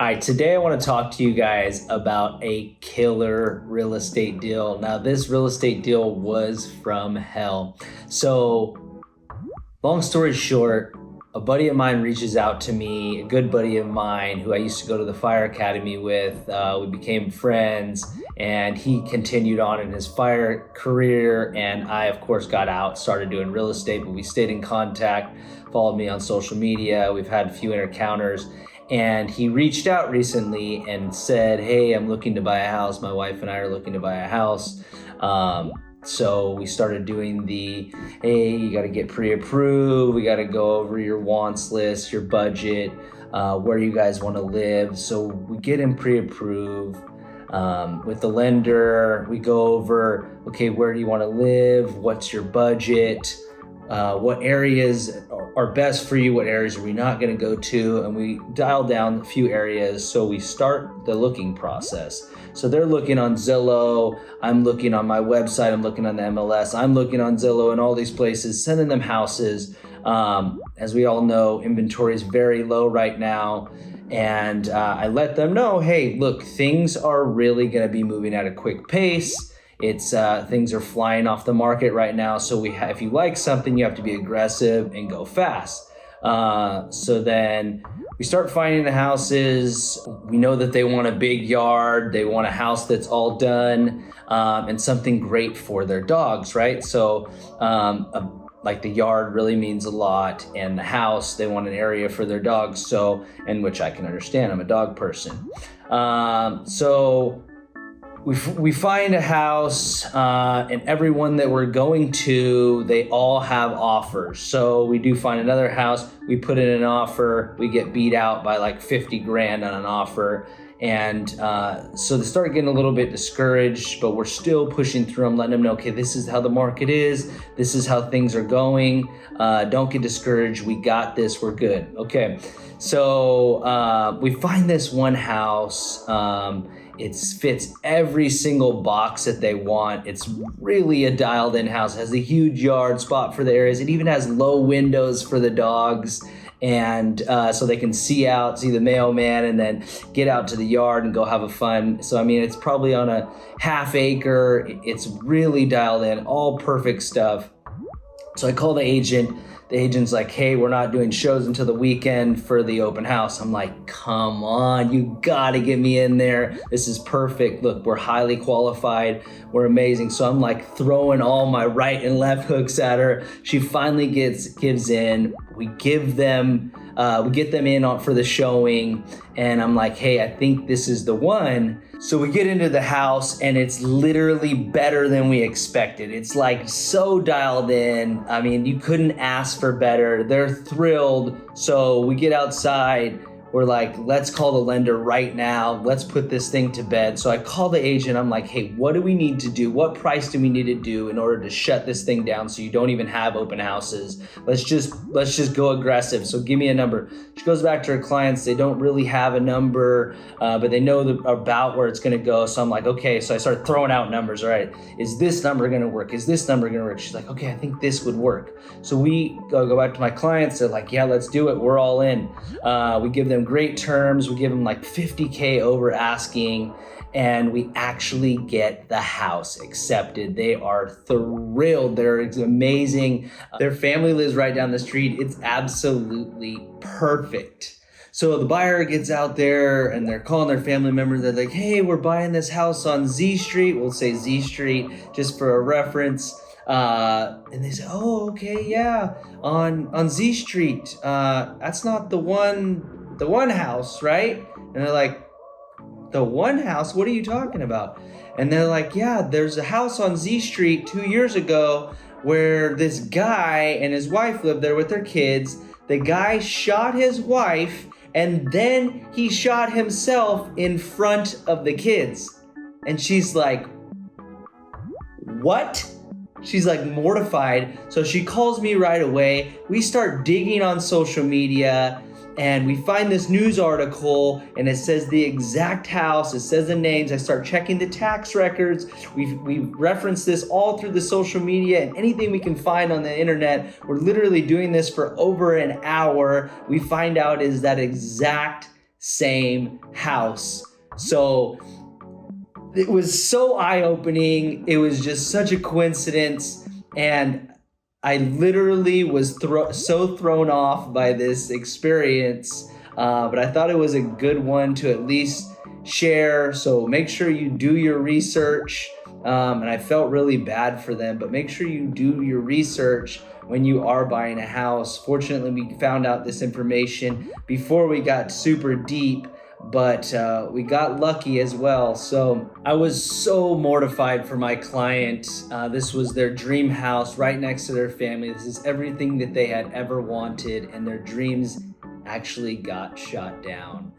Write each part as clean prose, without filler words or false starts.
All right, today I want to talk to you guys about a killer real estate deal. Now, this real estate deal was from hell. So, long story short, a buddy of mine reaches out to me, a good buddy of mine who I used to go to the fire academy with. We became friends, and he continued on in his fire career. And I, of course, got out, started doing real estate, but we stayed in contact, followed me on social media. We've had a few encounters. And he reached out recently and said, hey, I'm looking to buy a house. My wife and I are looking to buy a house. So we started doing hey, you got to get pre-approved. We got to go over your wants list, your budget, where you guys want to live. So we get him pre-approved with the lender. We go over, okay, where do you want to live? What's your budget? What areas are best for you? What areas are we not going to go to? And we dial down a few areas. So we start the looking process. So they're looking on Zillow. I'm looking on my website. I'm looking on the MLS. I'm looking on Zillow and all these places, sending them houses. As we all know, inventory is very low right now. And I let them know, hey, look, things are really going to be moving at a quick pace. Things are flying off the market right now. So if you like something, you have to be aggressive and go fast. So then we start finding the houses. We know that they want a big yard. They want a house that's all done, and something great for their dogs, right? So, like the yard really means a lot, and the house, they want an area for their dogs. So, and which I can understand, I'm a dog person. So we find a house, and everyone that we're going to, they all have offers. So we do find another house, we put in an offer, we get beat out by like 50 grand on an offer. And so they start getting a little bit discouraged, but we're still pushing through them, letting them know, okay, this is how the market is. This is how things are going. Don't get discouraged. We got this. We're good. Okay. So we find this one house. It fits every single box that they want. It's really a dialed in house. It has a huge yard spot for the areas. It even has low windows for the dogs. And so they can see the mailman, and then get out to the yard and go have a fun. So, I mean, it's probably on a half acre. It's really dialed in, all perfect stuff. So I call the agent. The agent's like, hey, we're not doing shows until the weekend for the open house. I'm like, come on, you gotta get me in there. This is perfect. Look, we're highly qualified. We're amazing. So I'm like throwing all my right and left hooks at her. She finally gives in. We get them in for the showing. And I'm like, hey, I think this is the one. So we get into the house, and it's literally better than we expected. It's like so dialed in. I mean, you couldn't ask for better. They're thrilled. So we get outside. We're like, let's call the lender right now. Let's put this thing to bed. So I call the agent. I'm like, hey, what do we need to do? What price do we need to do in order to shut this thing down so you don't even have open houses? Let's just go aggressive. So give me a number. She goes back to her clients. They don't really have a number, but they know about where it's going to go. So I'm like, okay. So I start throwing out numbers. All right, is this number going to work? Is this number going to work? She's like, okay, I think this would work. So we go back to my clients. They're like, yeah, let's do it. We're all in. We give them great terms. We give them like 50K over asking, and we actually get the house accepted. They are thrilled. They're amazing. Their family lives right down the street. It's absolutely perfect. So the buyer gets out there, and they're calling their family members. They're like, hey, we're buying this house on Z Street. We'll say Z Street just for a reference. And they say, oh, okay, yeah, on Z Street. That's not the one house, right? And they're like, the one house? What are you talking about? And they're like, yeah, there's a house on Z Street 2 years ago where this guy and his wife lived there with their kids. The guy shot his wife, and then he shot himself in front of the kids. And she's like, what? She's like mortified. So she calls me right away. We start digging on social media, and we find this news article, and it says the exact house. It says the names. I start checking the tax records. We reference this all through the social media and anything we can find on the internet. We're literally doing this for over an hour. We find out is that exact same house. So it was so eye-opening. It was just such a coincidence. And I literally was so thrown off by this experience, but I thought it was a good one to at least share. So make sure you do your research. And I felt really bad for them, but make sure you do your research when you are buying a house. Fortunately, we found out this information before we got super deep, but we got lucky as well. So I was so mortified for my client. This was their dream house right next to their family. This is everything that they had ever wanted, and their dreams actually got shot down.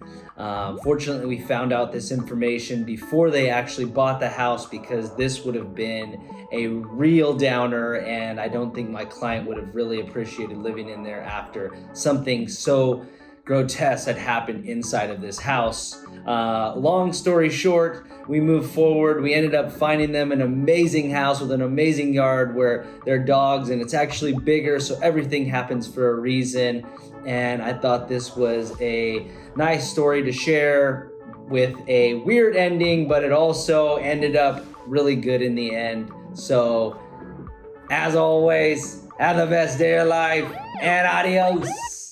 Fortunately, we found out this information before they actually bought the house, because this would have been a real downer, and I don't think my client would have really appreciated living in there after something so grotesque had happened inside of this house. Long story short, we moved forward. We ended up finding them an amazing house with an amazing yard where their dogs, and it's actually bigger, so everything happens for a reason. And I thought this was a nice story to share with a weird ending, but it also ended up really good in the end. So, as always, have the best day of your life, and adios.